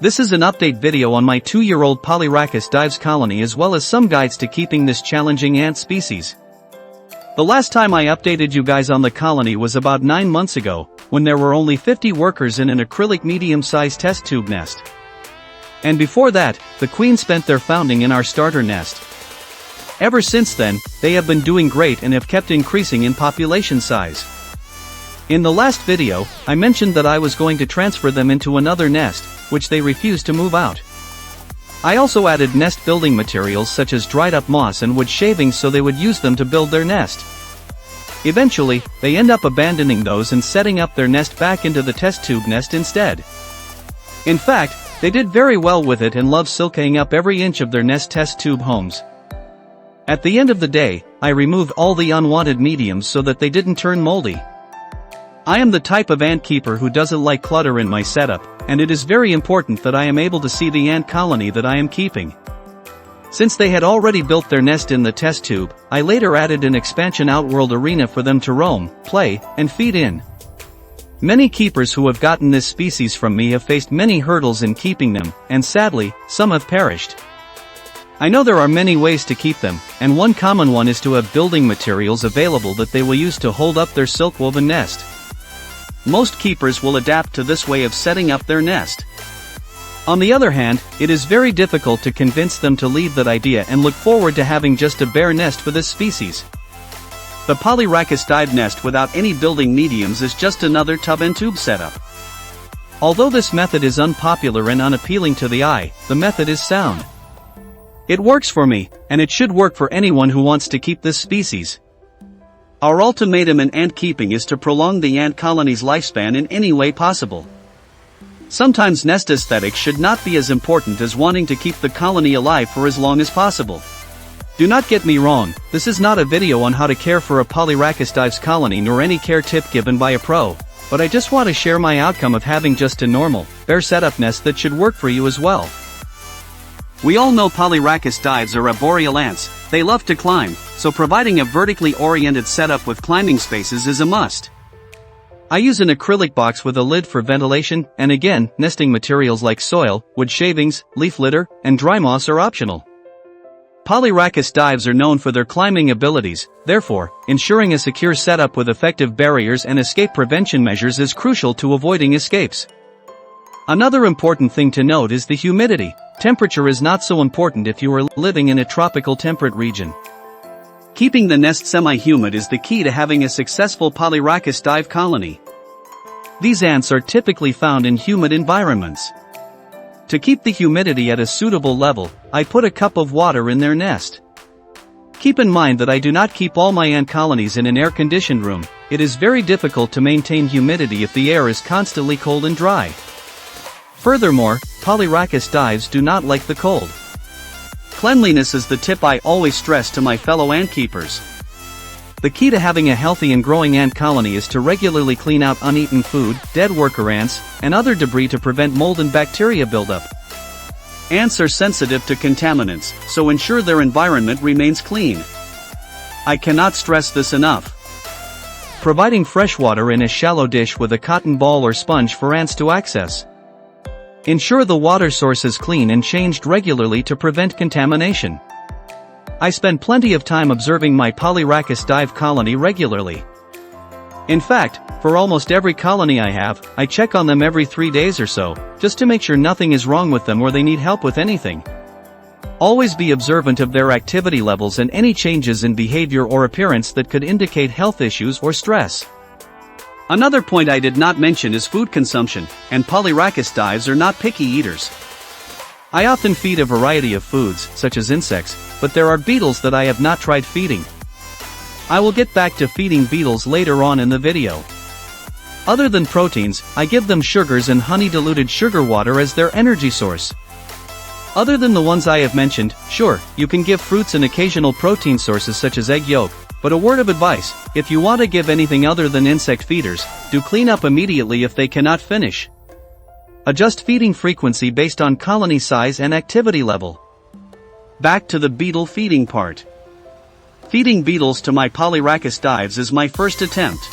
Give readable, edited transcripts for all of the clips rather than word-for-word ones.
This is an update video on my 2-year-old Polyrhachis dives colony as well as some guides to keeping this challenging ant species. The last time I updated you guys on the colony was about 9 months ago, when there were only 50 workers in an acrylic medium-sized test tube nest. And before that, the queen spent their founding in our starter nest. Ever since then, they have been doing great and have kept increasing in population size. In the last video, I mentioned that I was going to transfer them into another nest, which they refused to move out. I also added nest building materials such as dried up moss and wood shavings so they would use them to build their nest. Eventually, they end up abandoning those and setting up their nest back into the test tube nest instead. In fact, they did very well with it and love silking up every inch of their nest test tube homes. At the end of the day, I removed all the unwanted mediums so that they didn't turn moldy. I am the type of ant keeper who doesn't like clutter in my setup, and it is very important that I am able to see the ant colony that I am keeping. Since they had already built their nest in the test tube, I later added an expansion outworld arena for them to roam, play, and feed in. Many keepers who have gotten this species from me have faced many hurdles in keeping them, and sadly, some have perished. I know there are many ways to keep them, and one common one is to have building materials available that they will use to hold up their silk-woven nest. Most keepers will adapt to this way of setting up their nest. On the other hand, it is very difficult to convince them to leave that idea and look forward to having just a bare nest for this species. The Polyrhachis dive nest without any building mediums is just another tub and tube setup. Although this method is unpopular and unappealing to the eye, the method is sound. It works for me, and it should work for anyone who wants to keep this species. Our ultimatum in ant keeping is to prolong the ant colony's lifespan in any way possible. Sometimes nest aesthetics should not be as important as wanting to keep the colony alive for as long as possible. Do not get me wrong, this is not a video on how to care for a Polyrhachis dives colony nor any care tip given by a pro, but I just want to share my outcome of having just a normal, bare setup nest that should work for you as well. We all know Polyrhachis dives are arboreal ants. They love to climb, so providing a vertically oriented setup with climbing spaces is a must. I use an acrylic box with a lid for ventilation, and again, nesting materials like soil, wood shavings, leaf litter, and dry moss are optional. Polyrhachis dives are known for their climbing abilities, therefore, ensuring a secure setup with effective barriers and escape prevention measures is crucial to avoiding escapes. Another important thing to note is the humidity. Temperature is not so important if you are living in a tropical temperate region. Keeping the nest semi-humid is the key to having a successful Polyrhachis dive colony. These ants are typically found in humid environments. To keep the humidity at a suitable level, I put a cup of water in their nest. Keep in mind that I do not keep all my ant colonies in an air-conditioned room. It is very difficult to maintain humidity if the air is constantly cold and dry. Furthermore, Polyrhachis dives do not like the cold. Cleanliness is the tip I always stress to my fellow ant keepers. The key to having a healthy and growing ant colony is to regularly clean out uneaten food, dead worker ants, and other debris to prevent mold and bacteria buildup. Ants are sensitive to contaminants, so ensure their environment remains clean. I cannot stress this enough. Providing fresh water in a shallow dish with a cotton ball or sponge for ants to access. Ensure the water source is clean and changed regularly to prevent contamination. I spend plenty of time observing my Polyrhachis dive colony regularly. In fact, for almost every colony I have, I check on them every 3 days or so, just to make sure nothing is wrong with them or they need help with anything. Always be observant of their activity levels and any changes in behavior or appearance that could indicate health issues or stress. Another point I did not mention is food consumption, and Polyrhachis dives are not picky eaters. I often feed a variety of foods, such as insects, but there are beetles that I have not tried feeding. I will get back to feeding beetles later on in the video. Other than proteins, I give them sugars and honey-diluted sugar water as their energy source. Other than the ones I have mentioned, sure, you can give fruits and occasional protein sources such as egg yolk. But a word of advice, if you want to give anything other than insect feeders, do clean up immediately if they cannot finish. Adjust feeding frequency based on colony size and activity level. Back to the beetle feeding part. Feeding beetles to my Polyrhachis dives is my first attempt.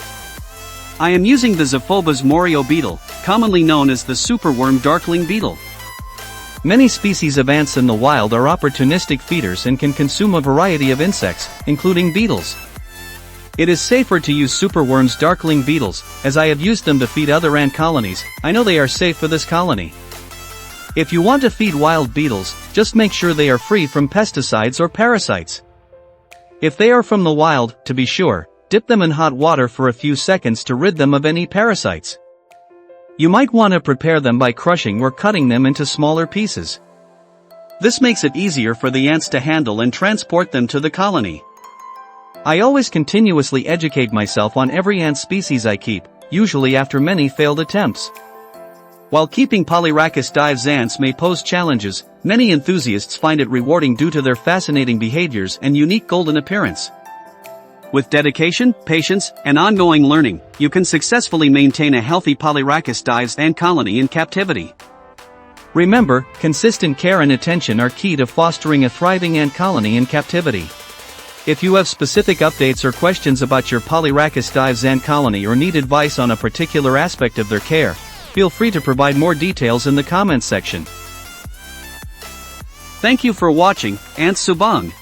I am using the Xiphoba's Morio beetle, commonly known as the superworm darkling beetle. Many species of ants in the wild are opportunistic feeders and can consume a variety of insects, including beetles. It is safer to use superworms darkling beetles, as I have used them to feed other ant colonies. I know they are safe for this colony. If you want to feed wild beetles, just make sure they are free from pesticides or parasites. If they are from the wild, to be sure, dip them in hot water for a few seconds to rid them of any parasites. You might want to prepare them by crushing or cutting them into smaller pieces. This makes it easier for the ants to handle and transport them to the colony. I always continuously educate myself on every ant species I keep, usually after many failed attempts. While keeping Polyrhachis dives ants may pose challenges, many enthusiasts find it rewarding due to their fascinating behaviors and unique golden appearance. With dedication, patience, and ongoing learning, you can successfully maintain a healthy Polyrhachis dives ant colony in captivity. Remember, consistent care and attention are key to fostering a thriving ant colony in captivity. If you have specific updates or questions about your Polyrhachis dives ant colony or need advice on a particular aspect of their care, feel free to provide more details in the comments section. Thank you for watching, Ants Subang.